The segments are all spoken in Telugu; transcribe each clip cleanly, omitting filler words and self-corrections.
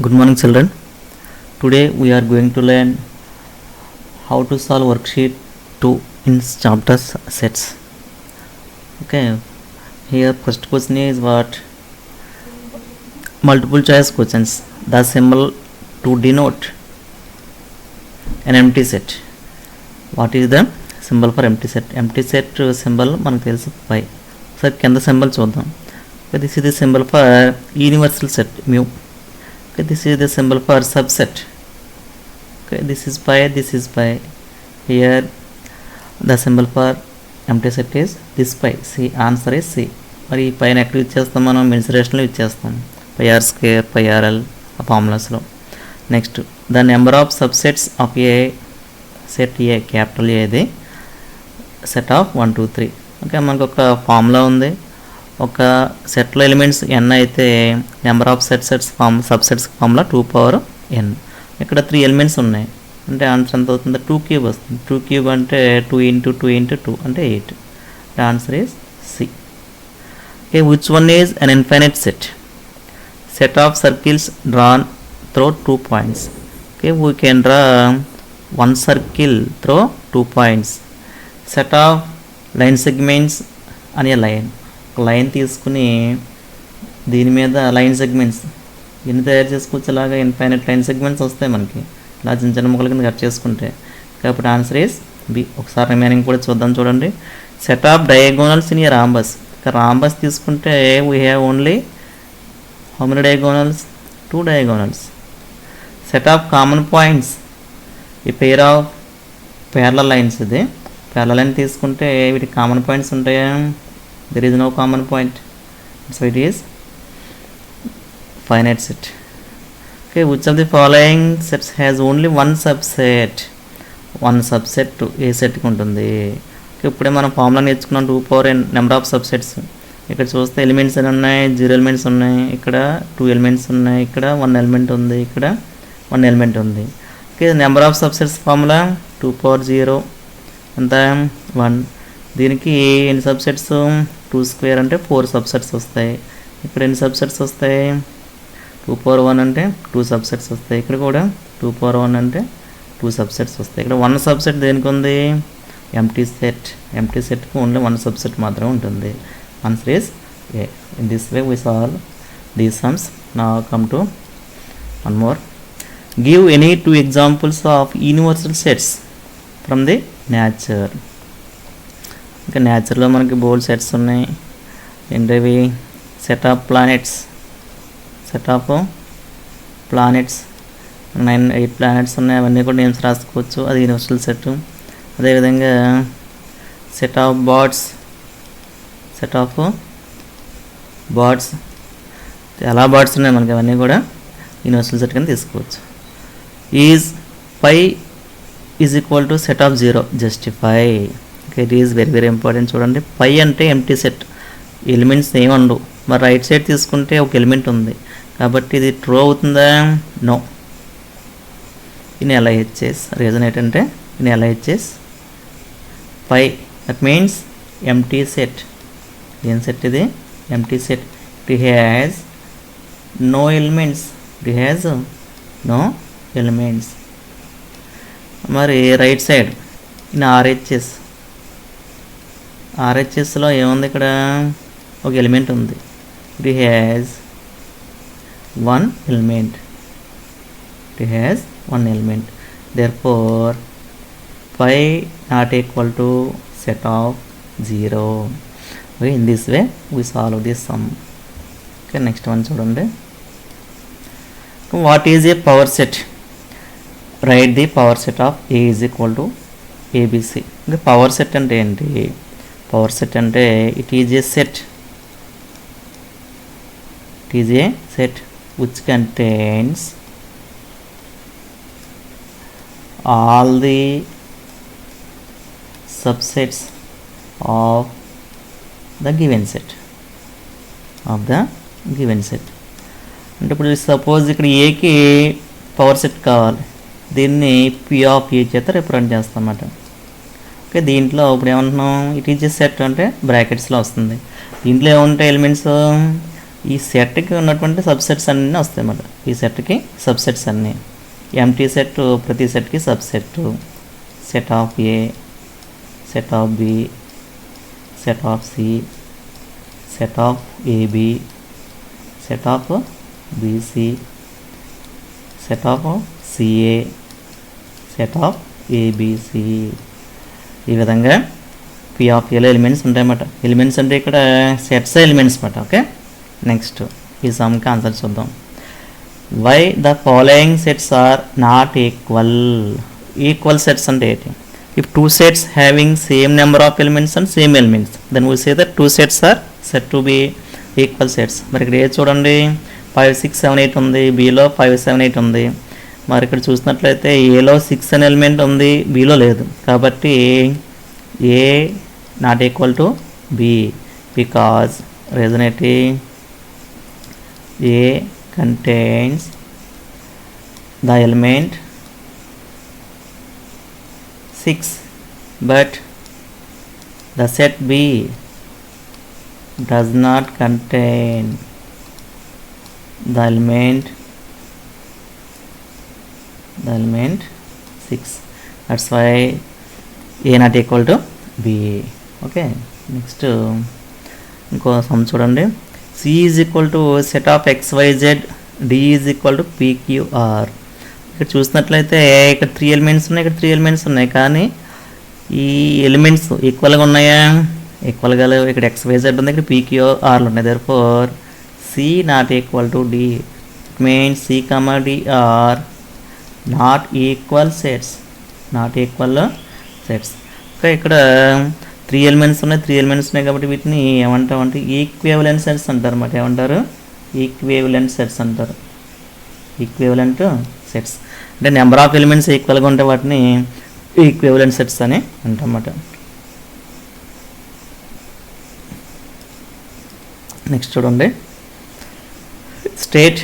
Good morning, children. Today we are going to learn how to solve worksheet 2 in chapter sets. Okay, here first question is what? Multiple choice questions. The symbol to denote an empty set. What is the symbol for empty set? Empty set symbol మనకు తెలుసు పై. ఒకసారి కింద సింబల్ చూద్దాం. This is the symbol for universal set mu. Okay, this is the symbol for subset. Okay, this is pi. Here the symbol for empty set is this pi. C, answer is C. మరి ఈ పైన ఎక్కడ యూజ్ చేస్తాం, మనం మెన్సురేషన్లో యూజ్ చేస్తాం. Pi r square, pi RL ఆ ఫార్ములాస్లో. Next the number of subsets of A set A, capital ఏది, సెట్ ఆఫ్ 1 2 3. ఓకే, మనకు ఒక ఫార్ములా ఉంది. ఒక సెట్లో ఎలిమెంట్స్ n అయితే number of subsets formula 2n. ఇక్కడ 3 ఎలిమెంట్స్ ఉన్నాయి అంటే ఆన్సర్ ఎంత అవుతుంది? 2 క్యూబ్ వస్తుంది. 2 క్యూబ్ అంటే 2 into 2 into 2 అంటే 8. The answer is C. Okay, which one is an infinite set? Set of circles drawn through 2 points. Okay, we can draw 1 circle through 2 points. Set of line segments అనే లైన్ తీసుకుని దీని మీద లైన్ సెగ్మెంట్స్ ఎన్ని తయారు చేసుకోవచ్చు? అలాగా ఇన్ఫైనైట్ లైన్ సెగ్మెంట్స్ వస్తాయి మనకి, ఇలా చిన్న చిన్న ముక్కల కింద కట్ చేసుకుంటే. కాబట్టి ఆన్సర్ ఈస్ బి. ఒకసారి రిమైనింగ్ కూడా చూద్దాం, చూడండి. Set of diagonals in a rhombus. Rhombus తీసుకుంటే we have only how many diagonals? 2 diagonals. Set of common points, ఈ పెయిర్ ఆఫ్ ప్యారలల్ లైన్స్. ఇది ప్యారలల్ లైన్ తీసుకుంటే వీటికి కామన్ పాయింట్స్ ఉంటాయా? There is no common point, so it is finite set. Okay, which of the following sets has only one subset? One subset to a set కి ఉంటుంది. ఓకే, ఇప్పుడే మనం ఫార్ములా నేర్చుకున్నాం 2n నెంబర్ ఆఫ్ సబ్సెట్స్. ఇక్కడ చూస్తే ఎలిమెంట్స్ అని ఉన్నాయి, 0 ఎలిమెంట్స్ ఉన్నాయి, ఇక్కడ 2 ఎలిమెంట్స్ ఉన్నాయి, ఇక్కడ 1 ఎలిమెంట్ ఉంది, ఇక్కడ 1 ఎలిమెంట్ ఉంది. Okay, number of subsets formula 2 ఎంత? 1. దీనికి ఎన్ని సబ్సెట్స్? 2 స్క్వేర్ అంటే 4 సబ్సెట్స్ వస్తాయి. ఇక్కడ ఎన్ని సబ్సెట్స్ వస్తాయి? 2 అంటే 2 సబ్సెట్స్ వస్తాయి. ఇక్కడ కూడా 2 అంటే 2 సబ్సెట్స్ వస్తాయి. ఇక్కడ 1 సబ్సెట్ దేనికి ఉంది? Empty set. ఎంప్టీ సెట్కి ఓన్లీ 1 సబ్సెట్ మాత్రమే ఉంటుంది. Answer is a. In this way we solve these sums. Now come to one more. Give any 2 examples of universal sets from the nature. ఇంకా నేచర్లో మనకి బోల్డ్ సెట్స్ ఉన్నాయి. ఏంటవి? Set of planets. Set of planets 8 planets ఉన్నాయి. అవన్నీ కూడా నేమ్స్ రాసుకోవచ్చు, అది యూనివర్సల్ సెట్. అదేవిధంగా set of birds. Set of birds, చాలా బర్డ్స్ ఉన్నాయి మనకి, అవన్నీ కూడా యూనివర్సల్ సెట్ కింద తీసుకోవచ్చు. Is pi is equal to set of 0. Justify. It is very very important. చూడండి, పై అంటే ఎంప్టీ సెట్, ఎలిమెంట్స్ ఏముండవు. మరి రైట్ సైడ్ తీసుకుంటే ఒక ఎలిమెంట్ ఉంది, కాబట్టి ఇది ట్రూ అవుతుందా? నో. ఇన్ LHS రీజన్ ఏంటంటే in LHS phi that means empty set. ఏం సెట్ ఇది? Empty set. It has no elements. It has no elements. మరి రైట్ సైడ్ ఇన్ RHSలో ఏముంది? ఇక్కడ ఒక ఎలిమెంట్ ఉంది. It has 1 element. It has 1 element. Therefore phi not equal to set of 0. Okay, in this way we solve this sum. Okay, next one చూడండి. What is A power set? Right the power set of A is equal to ABC. ఇంకా పవర్ సెట్ అంటే ఏంటి? పవర్ సెట్ అంటే it is a set. It is a set which contains all the subsets of the given set. అంటే ఇప్పుడు సపోజ్ ఇక్కడ ఏకి పవర్ సెట్ కావాలి, దీన్ని P ఆఫ్ A చేత రిప్రజెంట్ చేస్తాం అన్నమాట. ఓకే, దీంట్లో ఇప్పుడు ఏమంటున్నాం? ఇట్ ఈజ్ ఏ సెట్ అంటే బ్రాకెట్స్లో వస్తుంది. దీంట్లో ఏముంటాయి ఎలిమెంట్స్? ఈ సెట్కి ఉన్నటువంటి సబ్సెట్స్ అన్నీ వస్తాయి అన్నమాట. ఈ సెట్కి సబ్సెట్స్ అన్నీ ఎంటీ సెట్, ప్రతి సెట్కి subset. Set of A, set of B, set of C, set of AB, set of BC, set of CA, set of ABC. ఈ విధంగా పి ఆఫ్ ఏలో ఎలిమెంట్స్ ఉంటాయన్నమాట. ఎలిమెంట్స్ అంటే ఇక్కడ సెట్స్ ఎలిమెంట్స్ అన్నమాట. ఓకే, నెక్స్ట్ ఈ సమ్కి ఆన్సర్ చూద్దాం. Why the following sets are not equal. Equal sets అంటే ఏంటి? If two sets having same number of elements and same elements then we say that two sets are said to be equal sets. మరి ఇక్కడ ఏ చూడండి 5 6 7 8 ఉంది, బిలో 5 7 8 ఉంది. మరి ఇక్కడ చూసినట్లయితే ఏలో 6 అనే ఎలిమెంట్ ఉంది, బిలో లేదు. కాబట్టి A not equal to B because resonating A contains the element 6 but the set B does not contain the element 6. That's why A not equal to B. Okay, next ఇంకో సమ్ చూడండి. C is equal to set of XYZ, D is equal to PQR. ఇక్కడ చూసినట్లయితే ఇక్కడ 3 ఎలిమెంట్స్ ఉన్నాయి, ఇక్కడ 3 ఎలిమెంట్స్ ఉన్నాయి. కానీ ఈ ఎలిమెంట్స్ ఈక్వల్గా ఉన్నాయా? ఈక్వల్గా లేవు. ఇక్కడ XYZ ఉంది, ఇక్కడ PQRలు ఉన్నాయి. Therefore C not equal to D. It means C, D are not equal sets. Not equal sets. Okay, ఇక్కడ 3 ఎలిమెంట్స్ ఉన్నాయి కాబట్టి వీటిని ఏమంటామంటే ఈక్వివలెంట్ సెట్స్ అంటారు అన్నమాట. ఏమంటారు? ఈక్వివలెంట్ సెట్స్ అంటారు. ఈక్వివలెంట్ సెట్స్ అంటే నెంబర్ ఆఫ్ ఎలిమెంట్స్ ఈక్వల్గా ఉంటే వాటిని ఈక్వివలెంట్ సెట్స్ అని అంటామన్నమాట. నెక్స్ట్ చూడండి. State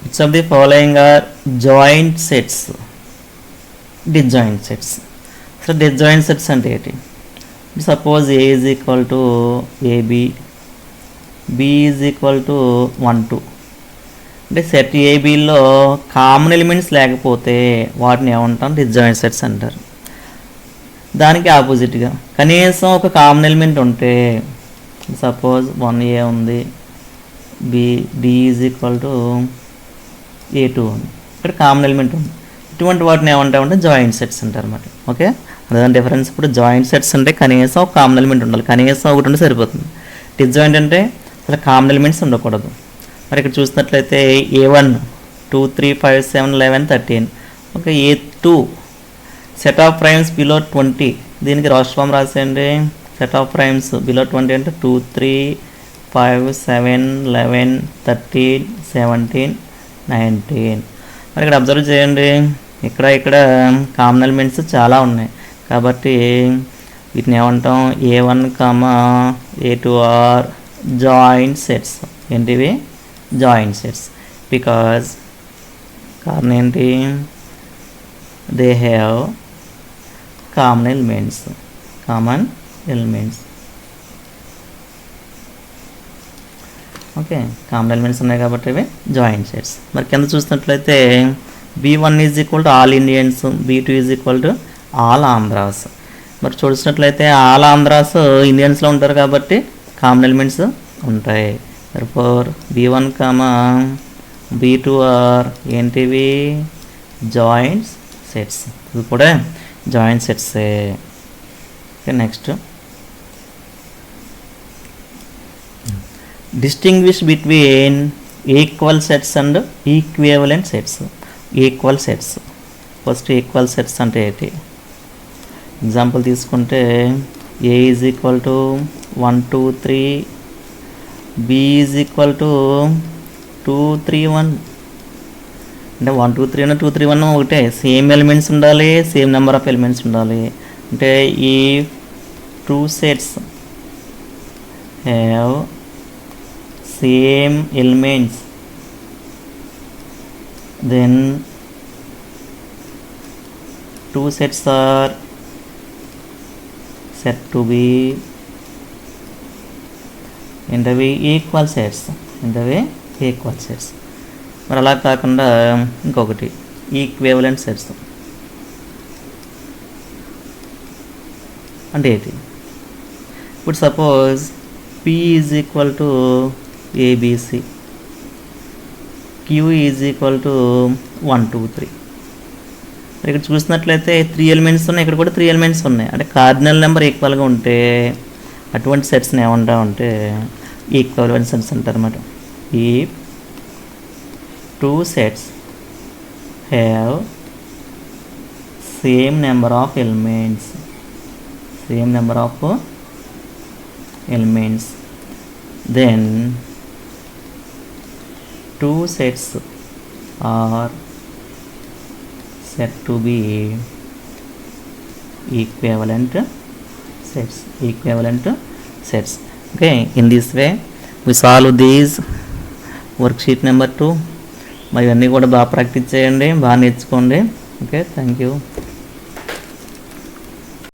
which of the following are joint sets, disjoint sets. So disjoint sets అంటే ఏంటి? Suppose A is equal to AB, B is equal to 1 2. అంటే సెట్ ఏబిలో కామన్ ఎలిమెంట్స్ లేకపోతే వాటిని ఏమంటాం? డిజాయింట్ సెట్స్ అంటారు. దానికి ఆపోజిట్గా కనీసం ఒక కామన్ ఎలిమెంట్ ఉంటే, సపోజ్ 1A ఉంది, D is equal to A2 ఉంది. ఇక్కడ కామన్ ఎలిమెంట్ ఉంది. ఇటువంటి వాటిని ఏమంటామంటే జాయింట్ సెట్స్ అంటారు అన్నమాట. ఓకే, అదే డిఫరెన్స్. ఇప్పుడు జాయింట్ సెట్స్ అంటే కనీసం ఒక కామన్ ఎలిమెంట్ ఉండాలి, కనీసం ఒకటి ఉంటే సరిపోతుంది. డిజాయింట్ అంటే అసలు కామన్ ఎలిమెంట్స్ ఉండకూడదు. మరి ఇక్కడ చూసినట్లయితే A1 2 3 5 7 11 13. Okay, A2 set of primes below 20. దీనికి రాస్ట్ ఫామ్ రాసేయండి. సెట్ ఆఫ్ ప్రైమ్స్ బిలో 20 అంటే 2 3 5 7 11 13 17 19. మరి ఇక్కడ అబ్జర్వ్ చేయండి, ఇక్కడ కామన్ ఎలిమెంట్స్ చాలా ఉన్నాయి కాబట్టి వీటిని ఏమంటాం? A1, A2 are joint sets. ఏంటివి? Joint sets. బికాజ్ కారణం ఏంటి? They have common elements. Okay, common elements ఉన్నాయి కాబట్టి ఇవి జాయింట్ సెట్స్. మరి కింద చూసినట్లయితే B1 is equal to all Indians, B2 is equal to all Andhras. మరి చూసినట్లయితే ఆల్ ఆంధ్రాస్ ఇండియన్స్లో ఉంటారు కాబట్టి కామన్ ఎలిమెంట్స్ ఉంటాయి. therefore B1, B2 ఆర్ ఏంటివి? Joint sets. ఇది కూడా జాయింట్ సెట్సే. Okay, next distinguish between equal sets and equivalent sets. Equal sets. First equal sets అంటే ఏంటి? ఎగ్జాంపుల్ తీసుకుంటే A is equal to 1 2 3, B is equal to 2 3 1. అంటే 1 2 3 2 3 1 ఒకటే. సేమ్ ఎలిమెంట్స్ ఉండాలి, సేమ్ నెంబర్ ఆఫ్ ఎలిమెంట్స్ ఉండాలి. అంటే ఈ two sets have same elements then two sets are said to be equal sets. ఏంటవి ఈక్వల్ సెట్స్. మరి అలా కాకుండా ఇంకొకటి ఈక్వివలెంట్ సెట్స్ అంటే ఏంటి? ఇప్పుడు suppose P is equal to ABC, Q is equal to 1 2 3. మరి ఇక్కడ చూసినట్లయితే 3 ఎలిమెంట్స్ ఉన్నాయి, ఇక్కడ కూడా 3 ఎలిమెంట్స్ ఉన్నాయి. అంటే కార్డినల్ నెంబర్ ఈక్వల్గా ఉంటే అటువంటి సెట్స్ని ఏమంటామంటే ఈక్వివలెంట్ సెట్స్ అంటారు అన్నమాట. ఈ 2 sets have same number of elements, then 2 sets are said to be equivalent sets. Okay, in this way we solve these worksheet number 2. మరి ఇవన్నీ కూడా బాగా ప్రాక్టీస్ చేయండి, బాగా నేర్చుకోండి. Okay, thank you.